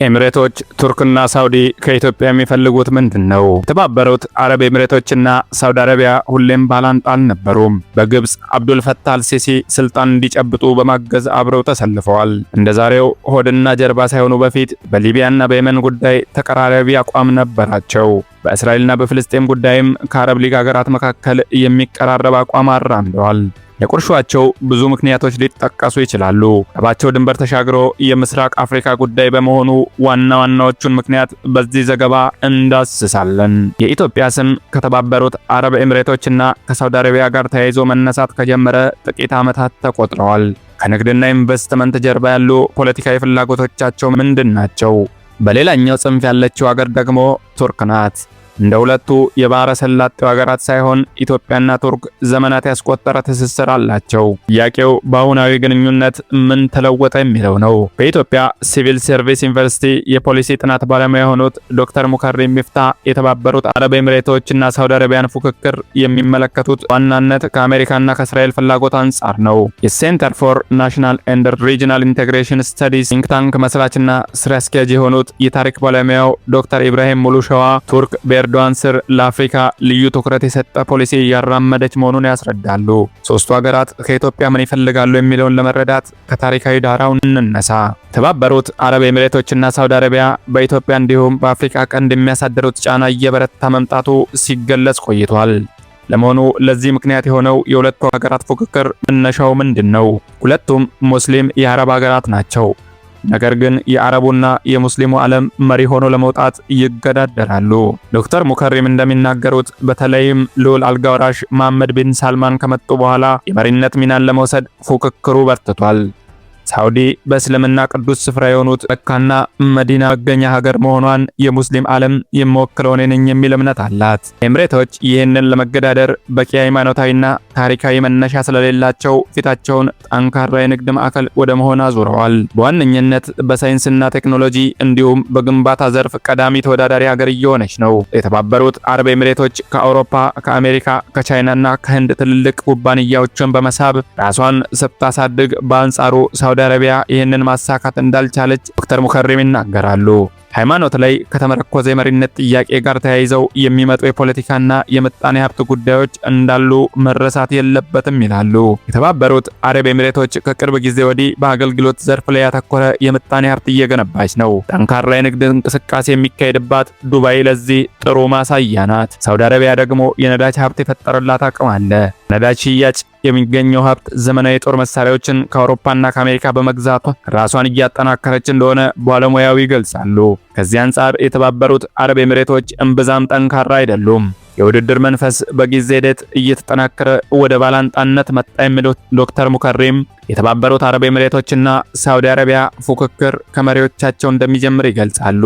ኤሚሬቶች፣ ቱርክና ሳውዲ ከኢትዮጵያ የሚፈልጉት ምንድነው? የተባበሩት አረብ ኤሚሬቶችና ሳውዲ አረቢያ ሁሌም ባላንጣ አልነበሩም። በግብጽ አብዱል ፈታህ አልሲሲ ስልጣን እንዲጨብጡ በማገዝ አብረው ተሰልፈዋል። እንደዛሬው ሆድና ጀርባ ሳይሆኑ በፊት በሊቢያና በየመን ጉዳይ ተቀራራቢ አቋም ነበራቸው። በእስራኤልና በፍልስጤም ጉዳይም ከአረብ ሊግ ሀገራት መካከል የሚቀራረብ አቋም አራምደዋል። የቁርሾአቸው ብዙ ምክንያቶች ሊጠቀሱ ይችላሉ። ጠባቸው ድንበር ተሻግሮ የምስራቅ አፍሪካ ጉዳይ በመሆኑ ዋና ዋናዎቹን ምክንያት በዚህ ዘገባ እንዳስሳለን። የኢትዮጵያ ስም ከተባበሩት አረብ ኤሚሬቶችና ከሳውዲ አረቢያ ጋር ተያይዞ መነሳት ከጀመረ ጥቂት ዓመታት ተቆጥረዋል። ከንግድና ኢንቨስትመንት ጀርባ ያሉ ፖለቲካዊ ፍላጎቶቻቸው ምንድን ናቸው? በሌላኛው ጽንፍ ያለችው ሀገር ደግሞ ቱርክ ናት። እንደ ሁለቱ የባህረ ሰላጤው ሀገራት ሳይሆን ኢትዮጵያና ቱርክ ዘመናት ያስቆጠረ ትስስር አላቸው። ጥያቄው በአሁናዊ ግንኙነት ምን ተለወጠ የሚለው ነው። በኢትዮጵያ ሲቪል ሰርቪስ ዩኒቨርሲቲ የፖሊሲ ጥናት ባለሙያ የሆኑት ዶክተር ሙከሪም ሚፍታህ የተባበሩት አረብ ኤሚሬቶችና ሳውዲ አረቢያን ፉክክር የሚመለከቱት ዋናነት ከአሜሪካና ከእስራኤል ፍላጎት አንጻር ነው። የሴንተር ፎር ናሽናል ኤንድ ሪጂናል ኢንቴግሬሽን ስተዲስ ቲንክ ታንክ መስራችና ስራ አስኪያጅ የሆኑት የታሪክ ባለሙያው ዶክተር ኢብራሂም ሙሉሸዋ ቱርክ ኤርዶዋን ስር ለአፍሪካ ልዩ ትኩረት የሰጠ ፖሊሲ እያራመደች መሆኑን ያስረዳሉ። ሶስቱ ሀገራት ከኢትዮጵያ ምን ይፈልጋሉ የሚለውን ለመረዳት ከታሪካዊ ዳራው እንነሳ። የተባበሩት አረብ ኤሚሬቶችና ሳውዲ አረቢያ በኢትዮጵያ እንዲሁም በአፍሪካ ቀንድ የሚያሳድሩት ጫና እየበረታ መምጣቱ ሲገለጽ ቆይቷል። ለመሆኑ ለዚህ ምክንያት የሆነው የሁለቱ ሀገራት ፉክክር መነሻው ምንድነው? ሁለቱም ሙስሊም የአረብ ሀገራት ናቸው። ነገር ግን የአረቡና የሙስሊሙ ዓለም መሪ ሆኖ ለመውጣት ይገዳደራሉ። ዶክተር ሙከሪም እንደሚናገሩት በተለይም ልዑል አልጋ ወራሽ መሐመድ ቢን ሳልማን ከመጡ በኋላ የመሪነት ሚናን ለመውሰድ ፉክክሩ በርትቷል። ሳውዲ በእስልምና ቅዱስ ስፍራ የሆኑት መካና መዲና መገኛ ሀገር መሆኗን የሙስሊም ዓለም የምወክለው እኔ ነኝ የሚል እምነት አላት። ኤሚሬቶች ይህንን ለመገዳደር በቂ ሃይማኖታዊና ታሪካዊ መነሻ ስለሌላቸው ፊታቸውን ጠንካራ የንግድ ማዕከል ወደ መሆን አዙረዋል። በዋነኝነት በሳይንስና ቴክኖሎጂ እንዲሁም በግንባታ ዘርፍ ቀዳሚ ተወዳዳሪ ሀገር እየሆነች ነው። የተባበሩት አረብ ኤሚሬቶች ከአውሮፓ፣ ከአሜሪካ፣ ከቻይናና ከህንድ ትልልቅ ኩባንያዎችን በመሳብ ራሷን ስታሳድግ በአንጻሩ ሳውዲ አረቢያ ይህንን ማሳካት እንዳልቻለች ዶክተር ሙከሪም ይናገራሉ። ሃይማኖት ላይ ከተመረኮዘ የመሪነት ጥያቄ ጋር ተያይዘው የሚመጡ የፖለቲካና የምጣኔ ሀብት ጉዳዮች እንዳሉ መረሳት የለበትም ይላሉ። የተባበሩት አረብ ኤሚሬቶች ከቅርብ ጊዜ ወዲህ በአገልግሎት ዘርፍ ላይ ያተኮረ የምጣኔ ሀብት እየገነባች ነው። ጠንካራ የንግድ እንቅስቃሴ የሚካሄድባት ዱባይ ለዚህ ጥሩ ማሳያ ናት። ሳውዲ አረቢያ ደግሞ የነዳጅ ሀብት የፈጠረላት አቅም አለ። ነዳጅ ሽያጭ የሚገኘው ሀብት ዘመናዊ ጦር መሳሪያዎችን ከአውሮፓና ከአሜሪካ በመግዛቷ ራሷን እያጠናከረች እንደሆነ ባለሙያው ይገልጻሉ። ከዚህ አንጻር የተባበሩት አረብ ኤሚሬቶች እምብዛም ጠንካራ አይደሉም። የውድድር መንፈስ በጊዜ ሂደት እየተጠናከረ ወደ ባላንጣነት መጣ የሚሉት ዶክተር ሙከሪም የተባበሩት አረብ ኤሚሬቶችና ሳውዲ አረቢያ ፉክክር ከመሪዎቻቸው እንደሚጀምር ይገልጻሉ።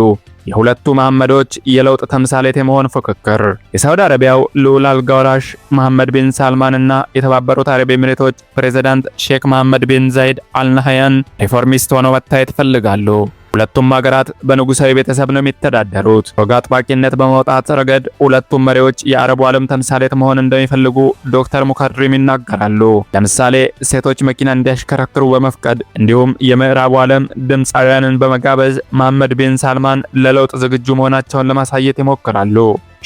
የሁለቱ መሐመዶች የለውጥ ተምሳሌት የመሆን ፉክክር። የሳውዲ አረቢያው ልዑል አልጋ ወራሽ መሐመድ ቢን ሳልማን እና የተባበሩት አረብ ኤሚሬቶች ፕሬዝዳንት ሼክ መሐመድ ቢን ዛይድ አልናህያን ሪፎርሚስት ሆነው መታየት ይፈልጋሉ። ሁለቱም ሀገራት በንጉሳዊ ቤተሰብ ነው የሚተዳደሩት። ወግ አጥባቂነት በመውጣት ረገድ ሁለቱም መሪዎች የአረቡ ዓለም ተምሳሌት መሆን እንደሚፈልጉ ዶክተር ሙከሪም ይናገራሉ። ለምሳሌ ሴቶች መኪና እንዲያሽከረክሩ በመፍቀድ እንዲሁም የምዕራቡ ዓለም ድምፃውያንን በመጋበዝ መሐመድ ቢን ሳልማን ለለውጥ ዝግጁ መሆናቸውን ለማሳየት ይሞክራሉ።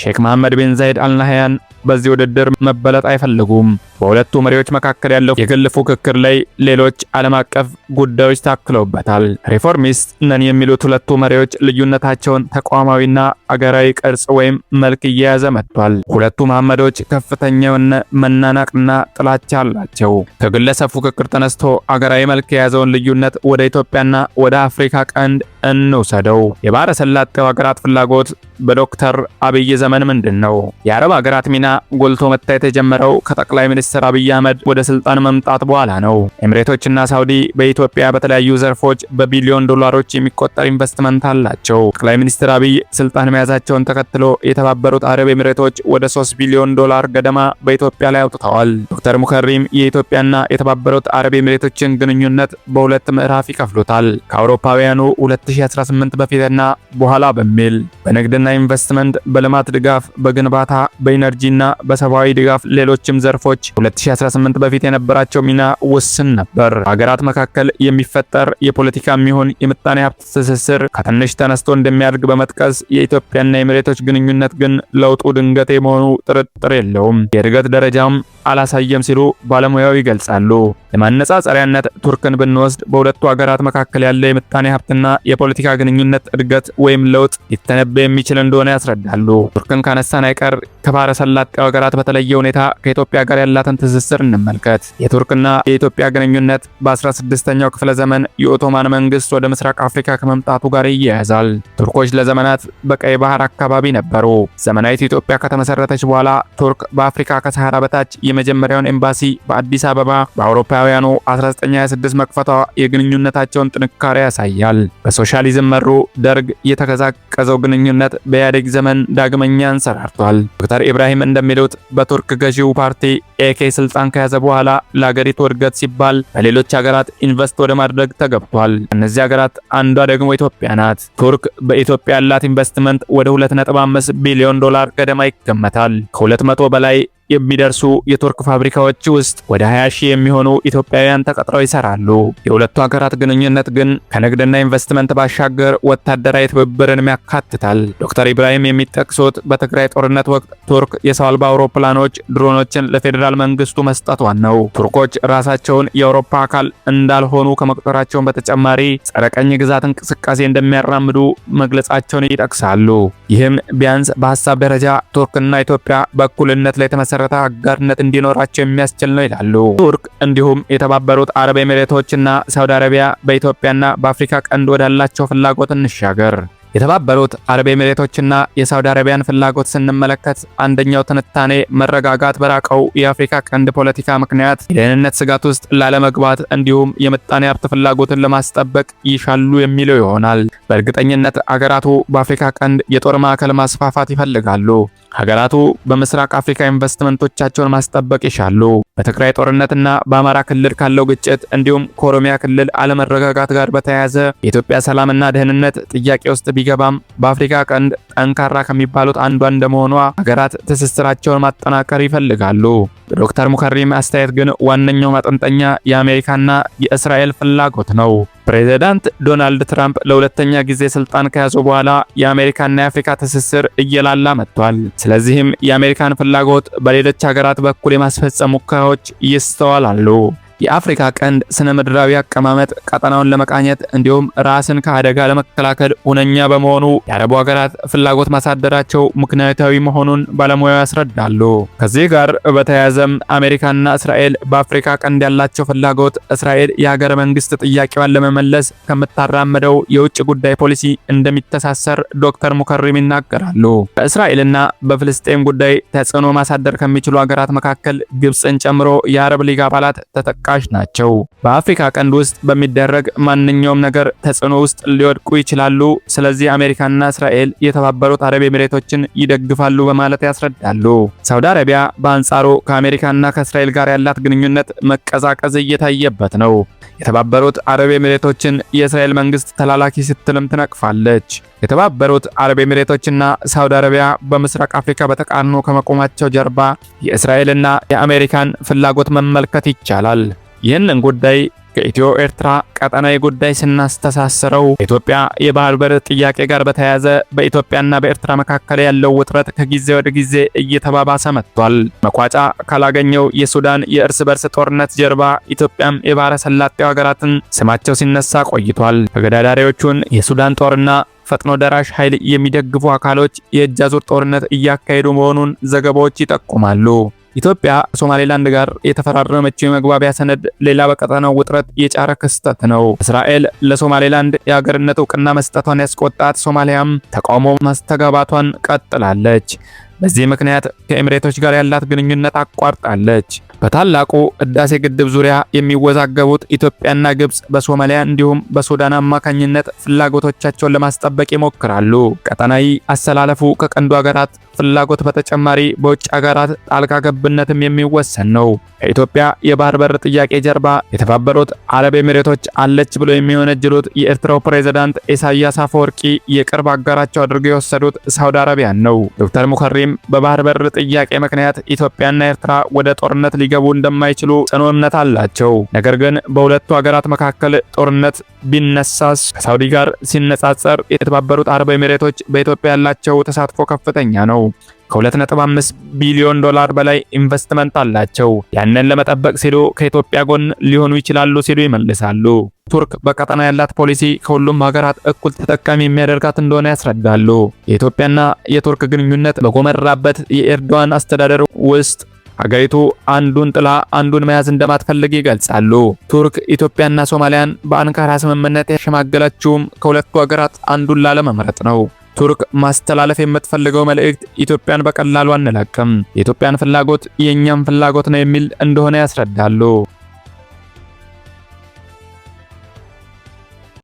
ሼክ መሐመድ ቢን ዛይድ አልናህያን በዚህ ውድድር መበለጥ አይፈልጉም። በሁለቱ መሪዎች መካከል ያለው የግል ፉክክር ላይ ሌሎች ዓለም አቀፍ ጉዳዮች ታክለውበታል። ሪፎርሚስት ነን የሚሉት ሁለቱ መሪዎች ልዩነታቸውን ተቋማዊና አገራዊ ቅርጽ ወይም መልክ እየያዘ መጥቷል። ሁለቱ መሐመዶች ከፍተኛ የሆነ መናናቅና ጥላቻ አላቸው። ከግለሰብ ፉክክር ተነስቶ አገራዊ መልክ የያዘውን ልዩነት ወደ ኢትዮጵያና ወደ አፍሪካ ቀንድ እንውሰደው። የባህረ ሰላጤው ሀገራት ፍላጎት በዶክተር አብይ ዘመን ምንድን ነው? የአረብ ሀገራት ሚና ጎልቶ መታየት የጀመረው ከጠቅላይ ሚኒስትር አብይ አህመድ ወደ ስልጣን መምጣት በኋላ ነው። ኤሚሬቶችና ሳውዲ በኢትዮጵያ በተለያዩ ዘርፎች በቢሊዮን ዶላሮች የሚቆጠር ኢንቨስትመንት አላቸው። ጠቅላይ ሚኒስትር አብይ ስልጣን መያዛቸውን ተከትሎ የተባበሩት አረብ ኤሚሬቶች ወደ 3 ቢሊዮን ዶላር ገደማ በኢትዮጵያ ላይ አውጥተዋል። ዶክተር ሙከሪም የኢትዮጵያና የተባበሩት አረብ ኤሚሬቶችን ግንኙነት በሁለት ምዕራፍ ይከፍሉታል። ከአውሮፓውያኑ ከ2018 በፊትና በኋላ በሚል በንግድና ኢንቨስትመንት፣ በልማት ድጋፍ፣ በግንባታ፣ በኢነርጂና በሰብአዊ ድጋፍ ሌሎችም ዘርፎች 2018 በፊት የነበራቸው ሚና ውስን ነበር። ሀገራት መካከል የሚፈጠር የፖለቲካ የሚሆን የምጣኔ ሀብት ትስስር ከትንሽ ተነስቶ እንደሚያድግ በመጥቀስ የኢትዮጵያና የኤሚሬቶች ግንኙነት ግን ለውጡ ድንገቴ መሆኑ ጥርጥር የለውም፣ የእድገት ደረጃም አላሳየም ሲሉ ባለሙያው ይገልጻሉ። ለማነጻጸሪያነት ቱርክን ብንወስድ በሁለቱ ሀገራት መካከል ያለ የምጣኔ ሀብትና የፖለቲካ ግንኙነት እድገት ወይም ለውጥ ሊተነበይ የሚችል እንደሆነ ያስረዳሉ። ቱርክን ካነሳን አይቀር ከባሕረ ሰላጤው ሀገራት በተለየ ሁኔታ ከኢትዮጵያ ጋር ያላትን ትስስር እንመልከት። የቱርክና የኢትዮጵያ ግንኙነት በ16ኛው ክፍለ ዘመን የኦቶማን መንግስት ወደ ምስራቅ አፍሪካ ከመምጣቱ ጋር ይያያዛል። ቱርኮች ለዘመናት በቀይ ባህር አካባቢ ነበሩ። ዘመናዊት ኢትዮጵያ ከተመሰረተች በኋላ ቱርክ በአፍሪካ ከሰሃራ በታች የመጀመሪያውን ኤምባሲ በአዲስ አበባ በአውሮፓውያኑ 1926 መክፈቷ የግንኙነታቸውን ጥንካሬ ያሳያል። በሶሻሊዝም መሩ ደርግ የተቀዛቀዘው ግንኙነት በኢህአዴግ ዘመን ዳግመኛ አንሰራርቷል። ዶክተር ኢብራሂም እንደሚሉት በቱርክ ገዢው ፓርቲ ኤኬ ስልጣን ከያዘ በኋላ ለሀገሪቱ እድገት ሲባል በሌሎች ሀገራት ኢንቨስት ወደ ማድረግ ተገብቷል። እነዚህ ሀገራት አንዷ ደግሞ ኢትዮጵያ ናት። ቱርክ በኢትዮጵያ ያላት ኢንቨስትመንት ወደ 2.5 ቢሊዮን ዶላር ገደማ ይገመታል። ከ200 በላይ የሚደርሱ የቱርክ ፋብሪካዎች ውስጥ ወደ 20 ሺህ የሚሆኑ ኢትዮጵያውያን ተቀጥረው ይሰራሉ። የሁለቱ ሀገራት ግንኙነት ግን ከንግድና ኢንቨስትመንት ባሻገር ወታደራዊ ትብብርን ያካትታል። ዶክተር ኢብራሂም የሚጠቅሱት በትግራይ ጦርነት ወቅት ቱርክ የሰው አልባ አውሮፕላኖች፣ ድሮኖችን ለፌዴራል መንግስቱ መስጠቷን ነው። ቱርኮች ራሳቸውን የአውሮፓ አካል እንዳልሆኑ ከመቁጠራቸውን በተጨማሪ ጸረ ቀኝ ግዛት እንቅስቃሴ እንደሚያራምዱ መግለጻቸውን ይጠቅሳሉ። ይህም ቢያንስ በሀሳብ ደረጃ ቱርክና ኢትዮጵያ በእኩልነት ላይ የተመሰረተ አጋርነት እንዲኖራቸው የሚያስችል ነው ይላሉ። ቱርክ እንዲሁም የተባበሩት አረብ ኤሚሬቶችና ሳውዲ አረቢያ በኢትዮጵያና በአፍሪካ ቀንድ ወዳላቸው ፍላጎት እንሻገር። የተባበሩት አረብ ኤሚሬቶችና የሳውዲ አረቢያን ፍላጎት ስንመለከት አንደኛው ትንታኔ መረጋጋት በራቀው የአፍሪካ ቀንድ ፖለቲካ ምክንያት የደህንነት ስጋት ውስጥ ላለመግባት እንዲሁም የምጣኔ ሀብት ፍላጎትን ለማስጠበቅ ይሻሉ የሚለው ይሆናል። በእርግጠኝነት አገራቱ በአፍሪካ ቀንድ የጦር ማዕከል ማስፋፋት ይፈልጋሉ። ሀገራቱ በምስራቅ አፍሪካ ኢንቨስትመንቶቻቸውን ማስጠበቅ ይሻሉ። በትግራይ ጦርነትና በአማራ ክልል ካለው ግጭት እንዲሁም ከኦሮሚያ ክልል አለመረጋጋት ጋር በተያያዘ የኢትዮጵያ ሰላምና ደህንነት ጥያቄ ውስጥ ቢገባም በአፍሪካ ቀንድ ጠንካራ ከሚባሉት አንዷ እንደመሆኗ ሀገራት ትስስራቸውን ማጠናከር ይፈልጋሉ። በዶክተር ሙከሪም አስተያየት ግን ዋነኛው ማጠንጠኛ የአሜሪካና የእስራኤል ፍላጎት ነው። ፕሬዚዳንት ዶናልድ ትራምፕ ለሁለተኛ ጊዜ ስልጣን ከያዙ በኋላ የአሜሪካና የአፍሪካ ትስስር እየላላ መጥቷል። ስለዚህም የአሜሪካን ፍላጎት በሌሎች ሀገራት በኩል የማስፈጸም ሙከራዎች ይስተዋላሉ። የአፍሪካ ቀንድ ስነ ምድራዊ አቀማመጥ ቀጠናውን ለመቃኘት እንዲሁም ራስን ከአደጋ ለመከላከል ሁነኛ በመሆኑ የአረቡ ሀገራት ፍላጎት ማሳደራቸው ምክንያታዊ መሆኑን ባለሙያው ያስረዳሉ። ከዚህ ጋር በተያያዘም አሜሪካና እስራኤል በአፍሪካ ቀንድ ያላቸው ፍላጎት እስራኤል የሀገረ መንግስት ጥያቄዋን ለመመለስ ከምታራመደው የውጭ ጉዳይ ፖሊሲ እንደሚተሳሰር ዶክተር ሙከሪም ይናገራሉ። በእስራኤልና በፍልስጤም ጉዳይ ተጽዕኖ ማሳደር ከሚችሉ ሀገራት መካከል ግብፅን ጨምሮ የአረብ ሊግ አባላት ተጠቃሽ ናቸው። በአፍሪካ ቀንድ ውስጥ በሚደረግ ማንኛውም ነገር ተጽዕኖ ውስጥ ሊወድቁ ይችላሉ። ስለዚህ አሜሪካና እስራኤል የተባበሩት አረብ ኤሚሬቶችን ይደግፋሉ በማለት ያስረዳሉ። ሳውዲ አረቢያ በአንጻሩ ከአሜሪካና ከእስራኤል ጋር ያላት ግንኙነት መቀዛቀዝ እየታየበት ነው። የተባበሩት አረብ ኤሚሬቶችን የእስራኤል መንግስት ተላላኪ ስትልም ትነቅፋለች። የተባበሩት አረብ ኤሚሬቶችና ሳውዲ አረቢያ በምስራቅ አፍሪካ በተቃርኖ ከመቆማቸው ጀርባ የእስራኤልና የአሜሪካን ፍላጎት መመልከት ይቻላል። ይህንን ጉዳይ ከኢትዮ ኤርትራ ቀጠናዊ ጉዳይ ስናስተሳስረው ኢትዮጵያ የባህር በር ጥያቄ ጋር በተያያዘ በኢትዮጵያና በኤርትራ መካከል ያለው ውጥረት ከጊዜ ወደ ጊዜ እየተባባሰ መጥቷል። መቋጫ ካላገኘው የሱዳን የእርስ በርስ ጦርነት ጀርባ ኢትዮጵያም የባህረ ሰላጤው ሀገራትን ስማቸው ሲነሳ ቆይቷል። ተገዳዳሪዎቹን የሱዳን ጦርና ፈጥኖ ደራሽ ኃይል የሚደግፉ አካሎች የእጅ አዙር ጦርነት እያካሄዱ መሆኑን ዘገባዎች ይጠቁማሉ። ኢትዮጵያ ሶማሌላንድ ጋር የተፈራረመችው የመግባቢያ ሰነድ ሌላ በቀጠናው ውጥረት የጫረ ክስተት ነው። እስራኤል ለሶማሌላንድ የሀገርነት እውቅና መስጠቷን ያስቆጣት ሶማሊያም ተቃውሞ ማስተጋባቷን ቀጥላለች። በዚህ ምክንያት ከኤሚሬቶች ጋር ያላት ግንኙነት አቋርጣለች። በታላቁ ህዳሴ ግድብ ዙሪያ የሚወዛገቡት ኢትዮጵያና ግብጽ በሶማሊያ እንዲሁም በሱዳን አማካኝነት ፍላጎቶቻቸውን ለማስጠበቅ ይሞክራሉ። ቀጠናዊ አሰላለፉ ከቀንዱ ሀገራት ፍላጎት በተጨማሪ በውጭ ሀገራት ጣልቃ ገብነትም የሚወሰን ነው። ከኢትዮጵያ የባህር በር ጥያቄ ጀርባ የተባበሩት አረብ ኤሚሬቶች አለች ብሎ የሚወነጅሉት የኤርትራው ፕሬዝዳንት ኢሳያስ አፈወርቂ የቅርብ አጋራቸው አድርገው የወሰዱት ሳውዲ አረቢያን ነው። ዶክተር ሙከሪም በባህር በር ጥያቄ ምክንያት ኢትዮጵያና ኤርትራ ወደ ጦርነት ሊገቡ እንደማይችሉ ጽኑ እምነት አላቸው። ነገር ግን በሁለቱ ሀገራት መካከል ጦርነት ቢነሳስ ከሳውዲ ጋር ሲነጻጸር የተባበሩት አረብ ኤሚሬቶች በኢትዮጵያ ያላቸው ተሳትፎ ከፍተኛ ነው። ከ2.5 ቢሊዮን ዶላር በላይ ኢንቨስትመንት አላቸው። ያንን ለመጠበቅ ሲሉ ከኢትዮጵያ ጎን ሊሆኑ ይችላሉ ሲሉ ይመልሳሉ። ቱርክ በቀጠና ያላት ፖሊሲ ከሁሉም ሀገራት እኩል ተጠቃሚ የሚያደርጋት እንደሆነ ያስረዳሉ። የኢትዮጵያና የቱርክ ግንኙነት በጎመራበት የኤርዶዋን አስተዳደር ውስጥ ሀገሪቱ አንዱን ጥላ አንዱን መያዝ እንደማትፈልግ ይገልጻሉ። ቱርክ ኢትዮጵያና ሶማሊያን በአንካራ ስምምነት ያሸማገለችውም ከሁለቱ ሀገራት አንዱን ላለመምረጥ ነው። ቱርክ ማስተላለፍ የምትፈልገው መልእክት ኢትዮጵያን በቀላሉ አንለቅም፣ የኢትዮጵያን ፍላጎት የኛም ፍላጎት ነው የሚል እንደሆነ ያስረዳሉ።